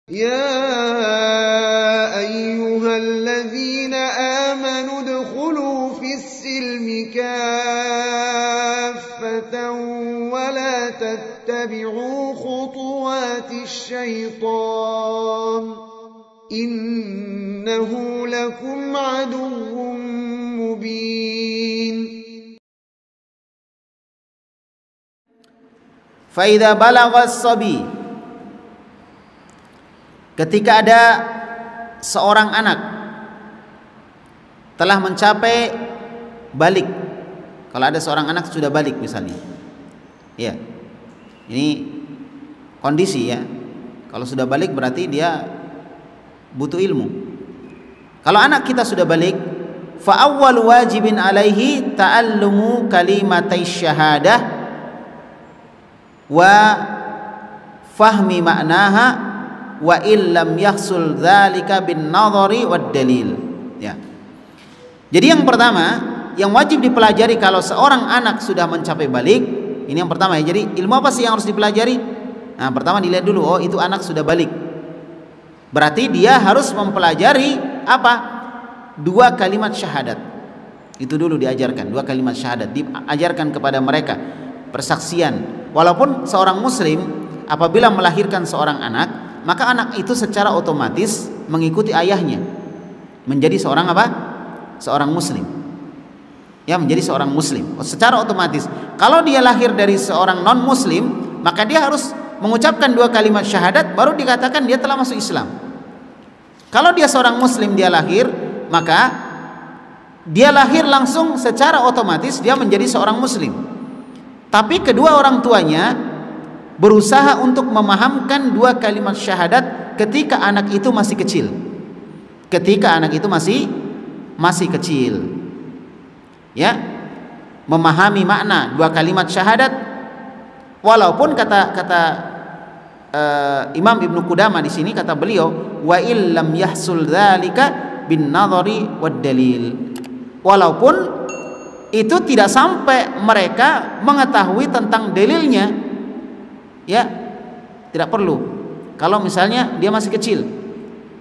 يا أيها الذين آمنوا ادخلوا في السلم كافة ولا تتبعوا خطوات الشيطان إنه لكم عدو مبين. فإذا بلغ الصبي, ketika ada seorang anak telah mencapai balik, kalau ada seorang anak sudah balik misalnya, ya, ini kondisi ya. Kalau sudah balik berarti dia butuh ilmu. Kalau anak kita sudah balik, fa awwal wajibin alaihi ta'allumu kalimatai syahadah wa fahmi maknaha wa illam yahsul dzalika bin nadhari wad dalil, ya. Jadi yang pertama yang wajib dipelajari kalau seorang anak sudah mencapai balik, ini yang pertama ya. Jadi ilmu apa sih yang harus dipelajari? Nah, pertama dilihat dulu, oh itu anak sudah balik. Berarti dia harus mempelajari apa? 2 kalimat syahadat. Itu dulu diajarkan, 2 kalimat syahadat diajarkan kepada mereka, persaksian. Walaupun seorang muslim apabila melahirkan seorang anak, maka anak itu secara otomatis mengikuti ayahnya menjadi seorang apa? Seorang muslim. Ya, menjadi seorang muslim secara otomatis. Kalau dia lahir dari seorang non muslim, maka dia harus mengucapkan 2 kalimat syahadat baru dikatakan dia telah masuk Islam. Kalau dia seorang muslim, dia lahir, maka dia lahir langsung secara otomatis dia menjadi seorang muslim. Tapi kedua orang tuanya berusaha untuk memahamkan 2 kalimat syahadat ketika anak itu masih kecil. Ketika anak itu masih kecil, ya, memahami makna 2 kalimat syahadat. Walaupun kata Imam Ibnu Qudamah di sini, kata beliau, wa illam yahsul dzalika bin nadhari wad dalil. Walaupun itu tidak sampai mereka mengetahui tentang dalilnya, ya, tidak perlu. Kalau misalnya dia masih kecil,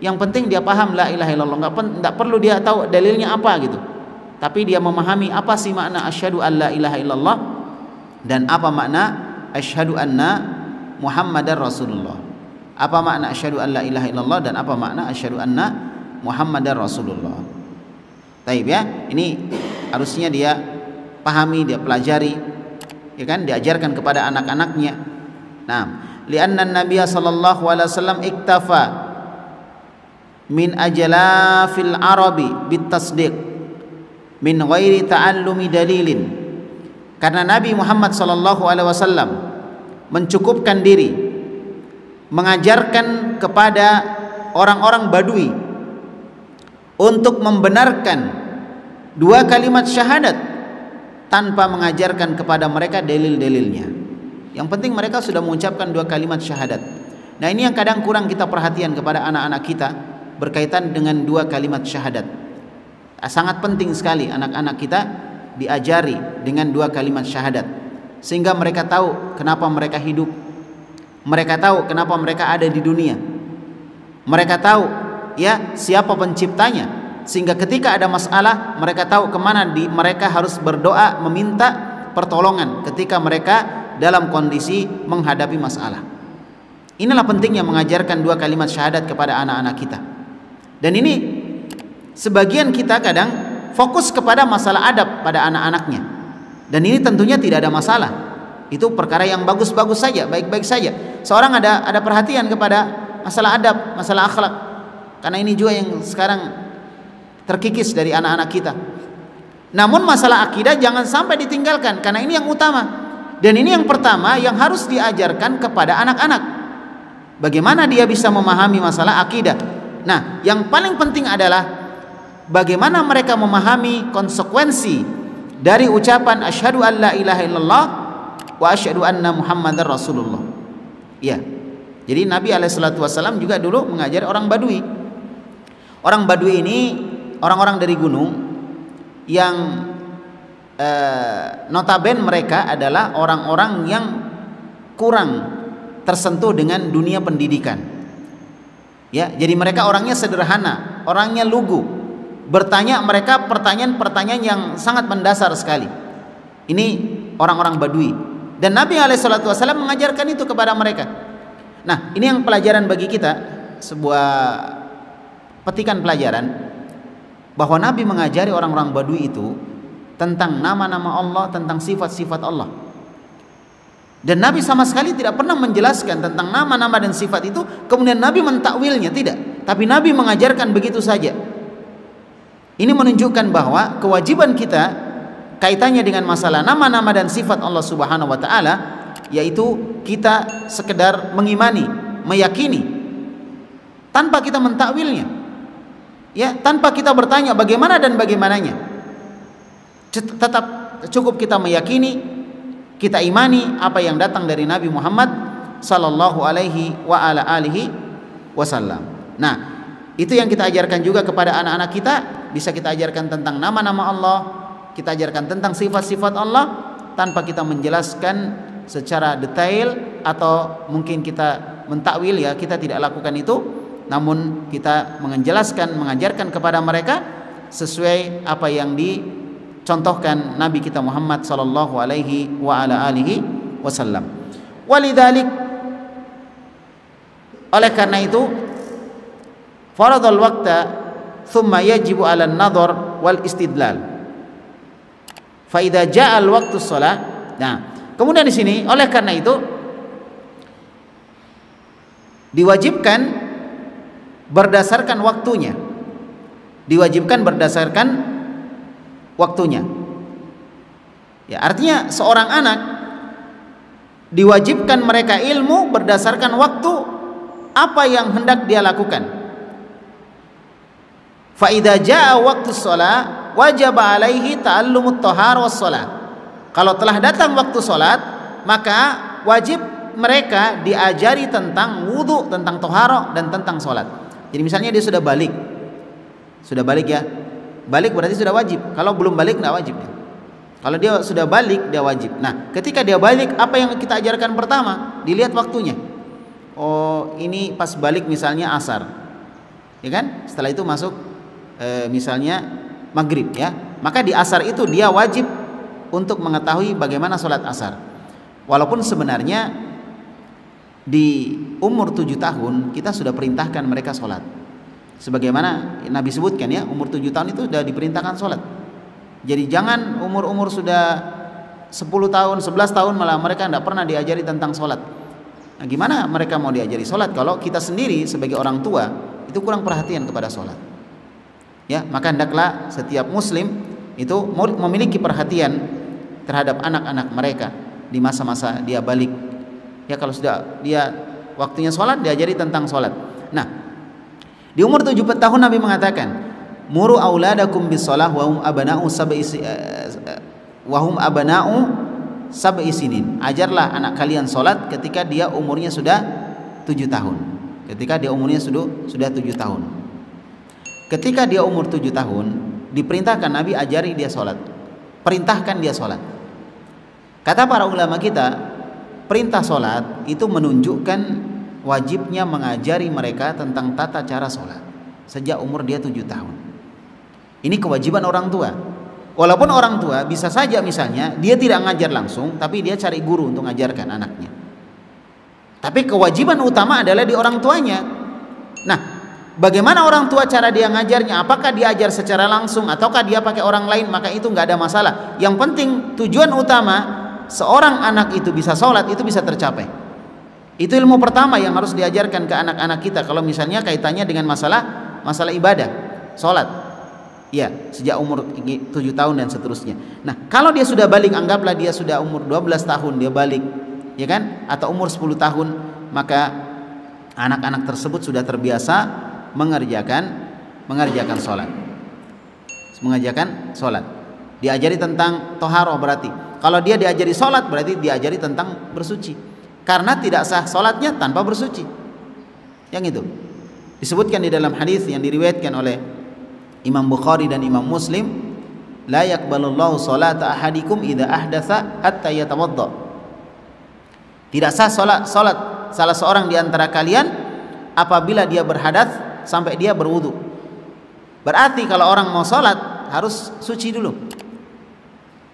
yang penting dia paham la ilaha illallah, enggak perlu dia tahu dalilnya apa gitu. Tapi dia memahami apa sih makna asyhadu an la ilaha illallah dan apa makna asyhadu anna Muhammadar Rasulullah. Apa makna asyhadu an la ilaha illallah dan apa makna asyhadu anna Muhammadar Rasulullah. Baik ya, ini harusnya dia pahami, dia pelajari, ya kan, diajarkan kepada anak-anaknya. Nah, li'anna an-nabiy sallallahu alaihi wasallam iktafa min ajalafil arabi bitasdiq min ghairi ta'allumi dalilin. Karena Nabi Muhammad sallallahu alaihi wasallam mencukupkan diri mengajarkan kepada orang-orang Badui untuk membenarkan 2 kalimat syahadat tanpa mengajarkan kepada mereka dalil-dalilnya. Yang penting mereka sudah mengucapkan 2 kalimat syahadat. Nah, ini yang kadang kurang kita perhatian kepada anak-anak kita berkaitan dengan 2 kalimat syahadat. Sangat penting sekali anak-anak kita diajari dengan 2 kalimat syahadat, sehingga mereka tahu kenapa mereka hidup, mereka tahu kenapa mereka ada di dunia, mereka tahu ya siapa penciptanya, sehingga ketika ada masalah mereka tahu kemana mereka harus berdoa meminta pertolongan ketika mereka dalam kondisi menghadapi masalah. Inilah pentingnya mengajarkan 2 kalimat syahadat kepada anak-anak kita. Dan ini sebagian kita kadang fokus kepada masalah adab pada anak-anaknya, dan ini tentunya tidak ada masalah. Itu perkara yang bagus-bagus saja, baik-baik saja. Seorang ada perhatian kepada masalah adab, masalah akhlak, karena ini juga yang sekarang terkikis dari anak-anak kita. Namun masalah akidah jangan sampai ditinggalkan, karena ini yang utama. Dan ini yang pertama yang harus diajarkan kepada anak-anak. Bagaimana dia bisa memahami masalah akidah. Nah, yang paling penting adalah bagaimana mereka memahami konsekuensi dari ucapan asyhadu an la ilaha illallah wa asyhadu anna Muhammadar Rasulullah. Ya. Jadi Nabi alaihissalam juga dulu mengajari orang Badui. Orang Badui ini orang-orang dari gunung yang notabene mereka adalah orang-orang yang kurang tersentuh dengan dunia pendidikan. Ya, jadi mereka orangnya sederhana, orangnya lugu. Bertanya mereka pertanyaan-pertanyaan yang sangat mendasar sekali. Ini orang-orang Badui. Dan Nabi SAW mengajarkan itu kepada mereka. Nah, ini yang pelajaran bagi kita, sebuah petikan pelajaran, bahwa Nabi mengajari orang-orang Badui itu tentang nama-nama Allah, tentang sifat-sifat Allah. Dan Nabi sama sekali tidak pernah menjelaskan tentang nama-nama dan sifat itu, kemudian Nabi mentakwilnya, tidak. Tapi Nabi mengajarkan begitu saja. Ini menunjukkan bahwa kewajiban kita kaitannya dengan masalah nama-nama dan sifat Allah Subhanahu wa taala, yaitu kita sekedar mengimani, meyakini tanpa kita mentakwilnya. Ya, tanpa kita bertanya bagaimana dan bagaimananya. Tetap cukup kita meyakini, kita imani apa yang datang dari Nabi Muhammad sallallahu alaihi wa ala alihi wasallam. Nah, itu yang kita ajarkan juga kepada anak-anak kita. Bisa kita ajarkan tentang nama-nama Allah, kita ajarkan tentang sifat-sifat Allah tanpa kita menjelaskan secara detail, atau mungkin kita mentakwil, ya, kita tidak lakukan itu. Namun kita menjelaskan, mengajarkan kepada mereka sesuai apa yang dicontohkan Nabi kita Muhammad sallallahu alaihi wa ala alihi wasallam. Walidzalik, oleh karena itu, faradul waqta thumma yajibu 'ala an-nadhar wal istidlal. Fa idza jaa al-waqtu shalah. Nah, kemudian di sini oleh karena itu diwajibkan berdasarkan waktunya. Diwajibkan berdasarkan waktunya. Ya, artinya seorang anak diwajibkan mereka ilmu berdasarkan waktu apa yang hendak dia lakukan. Fa idza jaa waqtus shalah wajaba alaihi ta'allumut thahar was shalah. Kalau telah datang waktu salat, maka wajib mereka diajari tentang wudu, tentang toharo, dan tentang salat. Jadi misalnya dia sudah balik ya, balik berarti sudah wajib. Kalau belum balik tidak wajib. Kalau dia sudah balik dia wajib. Nah, ketika dia balik, apa yang kita ajarkan pertama? Dilihat waktunya. Oh, ini pas balik misalnya asar, ya kan? Setelah itu masuk misalnya maghrib, ya. Maka di asar itu dia wajib untuk mengetahui bagaimana sholat asar. Walaupun sebenarnya di umur 7 tahun kita sudah perintahkan mereka sholat. Sebagaimana Nabi sebutkan, ya, umur 7 tahun itu sudah diperintahkan sholat. Jadi jangan umur-umur sudah 10 tahun, 11 tahun malah mereka tidak pernah diajari tentang sholat. Nah, gimana mereka mau diajari sholat kalau kita sendiri sebagai orang tua itu kurang perhatian kepada sholat? Ya, maka hendaklah setiap muslim itu memiliki perhatian terhadap anak-anak mereka di masa-masa dia balik. Ya, kalau sudah dia waktunya sholat, diajari tentang sholat. Nah, di umur 7 tahun Nabi mengatakan, muru auladakum bisolah wahum abana'u sab'i sinin. Ajarlah anak kalian sholat ketika dia umurnya sudah 7 tahun. Ketika dia umurnya sudah 7 tahun. Ketika dia umur 7 tahun, diperintahkan Nabi ajari dia sholat, perintahkan dia sholat. Kata para ulama kita, perintah sholat itu menunjukkan wajibnya mengajari mereka tentang tata cara sholat sejak umur dia 7 tahun. Ini kewajiban orang tua. Walaupun orang tua bisa saja misalnya dia tidak ngajar langsung, tapi dia cari guru untuk mengajarkan anaknya. Tapi kewajiban utama adalah di orang tuanya. Nah, bagaimana orang tua cara dia ngajarnya? Apakah dia ajar secara langsung ataukah dia pakai orang lain? Maka itu nggak ada masalah. Yang penting tujuan utama seorang anak itu bisa sholat, itu bisa tercapai. Itu ilmu pertama yang harus diajarkan ke anak-anak kita. Kalau misalnya kaitannya dengan masalah ibadah, sholat, ya, sejak umur 7 tahun dan seterusnya. Nah, kalau dia sudah balik, anggaplah dia sudah umur 12 tahun dia balik, ya kan, atau umur 10 tahun, maka anak-anak tersebut sudah terbiasa mengerjakan sholat, diajari tentang toharoh. Berarti kalau dia diajari sholat, berarti diajari tentang bersuci, karena tidak sah sholatnya tanpa bersuci. Yang itu disebutkan di dalam hadis yang diriwayatkan oleh Imam Bukhari dan Imam Muslim, la yaqbalullahu sholata ahadikum idza ahdatsa hatta yatawadda. Tidak sah salat salah seorang di antara kalian apabila dia berhadas sampai dia berwudu. Berarti kalau orang mau sholat harus suci dulu.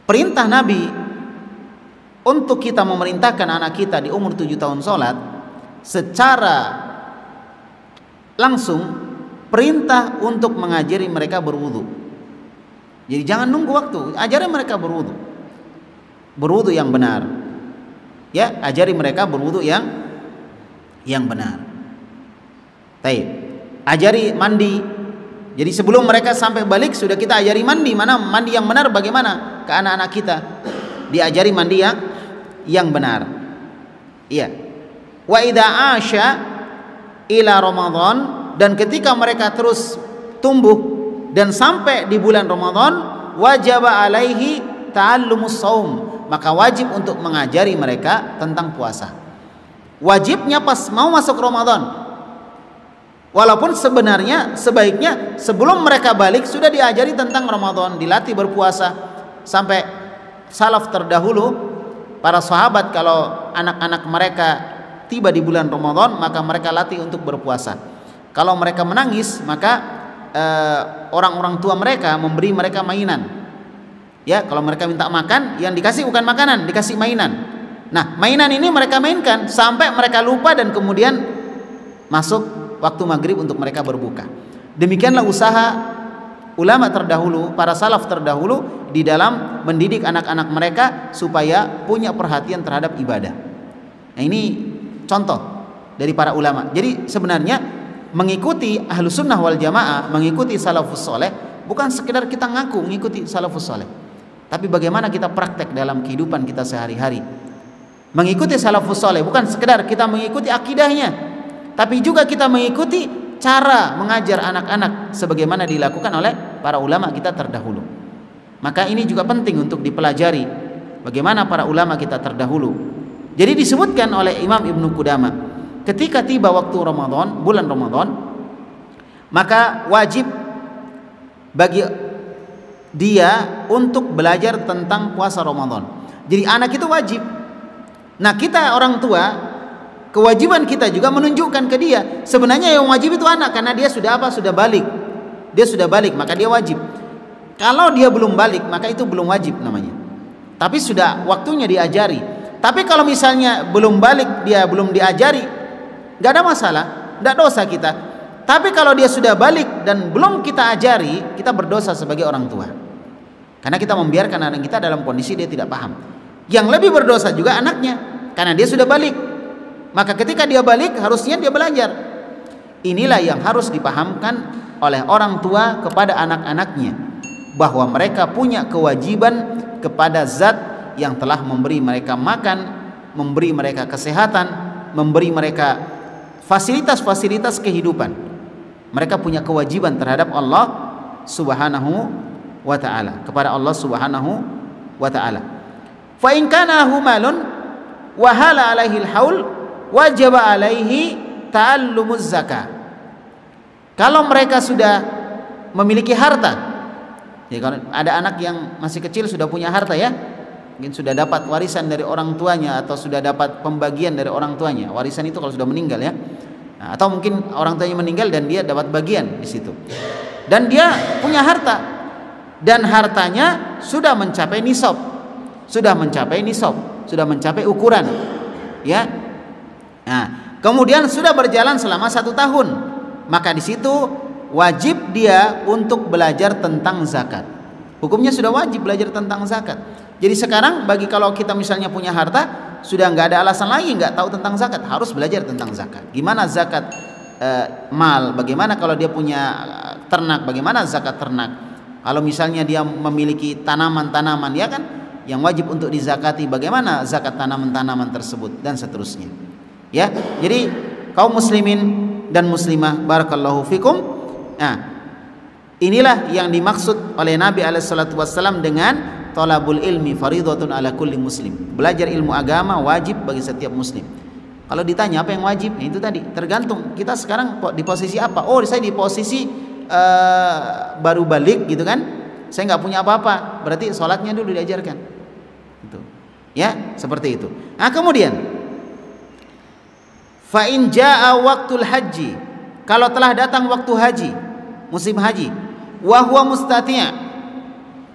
Perintah Nabi untuk kita memerintahkan anak kita di umur 7 tahun sholat, secara langsung perintah untuk mengajari mereka berwudu. Jadi jangan nunggu waktu, ajari mereka berwudu. Berwudu yang benar. Ya, ajari mereka berwudu yang benar. Baik. Ajari mandi. Jadi sebelum mereka sampai balik sudah kita ajari mandi, mana mandi yang benar bagaimana ke anak-anak kita. Diajari mandi yang benar. Iya. Wa idza asya ila Ramadan, dan ketika mereka terus tumbuh dan sampai di bulan Ramadan, wajaba alaihi ta'allumus shaum, maka wajib untuk mengajari mereka tentang puasa. Wajibnya pas mau masuk Ramadan. Walaupun sebenarnya sebaiknya sebelum mereka balik sudah diajari tentang Ramadan, dilatih berpuasa. Sampai salaf terdahulu, para sahabat kalau anak-anak mereka tiba di bulan Ramadan, maka mereka latih untuk berpuasa. Kalau mereka menangis, maka orang-orang tua mereka memberi mereka mainan. Ya, kalau mereka minta makan, yang dikasih bukan makanan, dikasih mainan. Nah, mainan ini mereka mainkan sampai mereka lupa dan kemudian masuk waktu maghrib untuk mereka berbuka. Demikianlah usaha ulama terdahulu, para salaf terdahulu di dalam mendidik anak-anak mereka supaya punya perhatian terhadap ibadah. Nah, ini contoh dari para ulama. Jadi sebenarnya mengikuti ahlus sunnah wal jamaah, mengikuti salafus soleh, bukan sekedar kita ngaku mengikuti salafus soleh, tapi bagaimana kita praktek dalam kehidupan kita sehari-hari. Mengikuti salafus soleh bukan sekedar kita mengikuti akidahnya, tapi juga kita mengikuti cara mengajar anak-anak sebagaimana dilakukan oleh para ulama kita terdahulu. Maka ini juga penting untuk dipelajari bagaimana para ulama kita terdahulu. Jadi disebutkan oleh Imam Ibnu Qudamah, ketika tiba waktu Ramadan, bulan Ramadan, maka wajib bagi dia untuk belajar tentang puasa Ramadan. Jadi anak itu wajib. Nah, kita orang tua, kewajiban kita juga menunjukkan ke dia. Sebenarnya yang wajib itu anak, karena dia sudah apa? Sudah balik. Dia sudah balik, maka dia wajib. Kalau dia belum balik, maka itu belum wajib namanya. Tapi sudah waktunya diajari. Tapi kalau misalnya belum balik, dia belum diajari, nggak ada masalah, nggak dosa kita. Tapi kalau dia sudah balik dan belum kita ajari, kita berdosa sebagai orang tua. Karena kita membiarkan anak kita dalam kondisi dia tidak paham. Yang lebih berdosa juga anaknya, karena dia sudah balik. Maka ketika dia balik harusnya dia belajar. Inilah yang harus dipahamkan oleh orang tua kepada anak-anaknya, bahwa mereka punya kewajiban kepada zat yang telah memberi mereka makan, memberi mereka kesehatan, memberi mereka fasilitas-fasilitas kehidupan. Mereka punya kewajiban terhadap Allah Subhanahu wa ta'ala, kepada Allah Subhanahu wa ta'ala. Fa in kana humalun wa hala alaihi al-haul wajib alaihi ta'allumuz zakah. Kalau mereka sudah memiliki harta, ya, kalau ada anak yang masih kecil sudah punya harta, ya, mungkin sudah dapat warisan dari orang tuanya atau sudah dapat pembagian dari orang tuanya. Warisan itu kalau sudah meninggal, ya. Nah, atau mungkin orang tuanya meninggal dan dia dapat bagian di situ. Dan dia punya harta dan hartanya sudah mencapai nisab. Sudah mencapai nisab, sudah mencapai ukuran, ya. Nah, kemudian sudah berjalan selama 1 tahun, maka di situ wajib dia untuk belajar tentang zakat. Hukumnya sudah wajib belajar tentang zakat. Jadi sekarang bagi kalau kita misalnya punya harta, sudah nggak ada alasan lagi nggak tahu tentang zakat, harus belajar tentang zakat. Gimana zakat mal? Bagaimana kalau dia punya ternak? Bagaimana zakat ternak? Kalau misalnya dia memiliki tanaman-tanaman, ya kan, yang wajib untuk dizakati, bagaimana zakat tanaman-tanaman tersebut, dan seterusnya. Ya, jadi kaum muslimin dan muslimah, barakallahu fikum. Nah, inilah yang dimaksud oleh Nabi SAW dengan thalabul ilmi fardhatun ala kulli muslim. Belajar ilmu agama wajib bagi setiap muslim. Kalau ditanya apa yang wajib, nah, itu tadi tergantung kita sekarang di posisi apa. Oh, saya di posisi baru balik gitu kan, saya nggak punya apa-apa, berarti sholatnya dulu diajarkan, gitu. Ya, seperti itu. Nah, kemudian Fa in jaa waqtul haji, kalau telah datang waktu haji, musim haji, wa huwa mustati',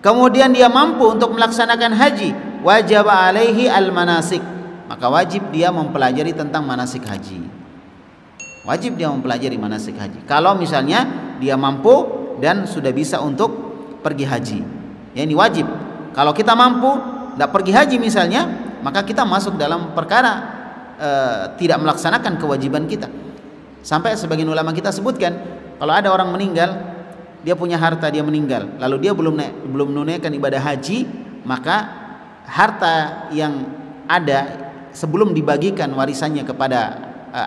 kemudian dia mampu untuk melaksanakan haji, wajib alaihi al manasik, maka wajib dia mempelajari tentang manasik haji. Wajib dia mempelajari manasik haji. Kalau misalnya dia mampu dan sudah bisa untuk pergi haji, ya ini wajib. Kalau kita mampu tidak pergi haji misalnya, maka kita masuk dalam perkara tidak melaksanakan kewajiban kita. Sampai sebagian ulama kita sebutkan, kalau ada orang meninggal, dia punya harta, dia meninggal, lalu dia belum menunaikan ibadah haji, maka harta yang ada sebelum dibagikan warisannya kepada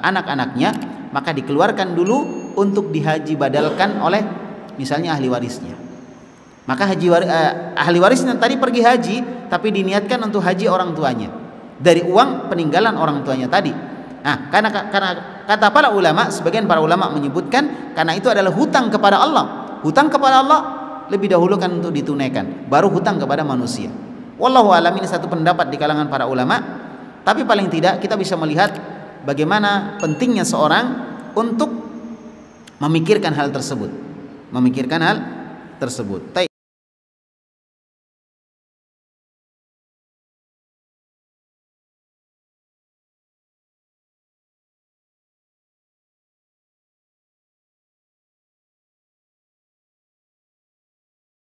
anak-anaknya, maka dikeluarkan dulu untuk dihaji badalkan oleh misalnya ahli warisnya. Maka ahli warisnya tadi pergi haji, tapi diniatkan untuk haji orang tuanya dari uang peninggalan orang tuanya tadi. Nah, karena kata para ulama, sebagian para ulama menyebutkan karena itu adalah hutang kepada Allah. Hutang kepada Allah lebih dahulu kan untuk ditunaikan, baru hutang kepada manusia. Wallahu a'lam, ini satu pendapat di kalangan para ulama, tapi paling tidak kita bisa melihat bagaimana pentingnya seorang untuk memikirkan hal tersebut. Memikirkan hal tersebut.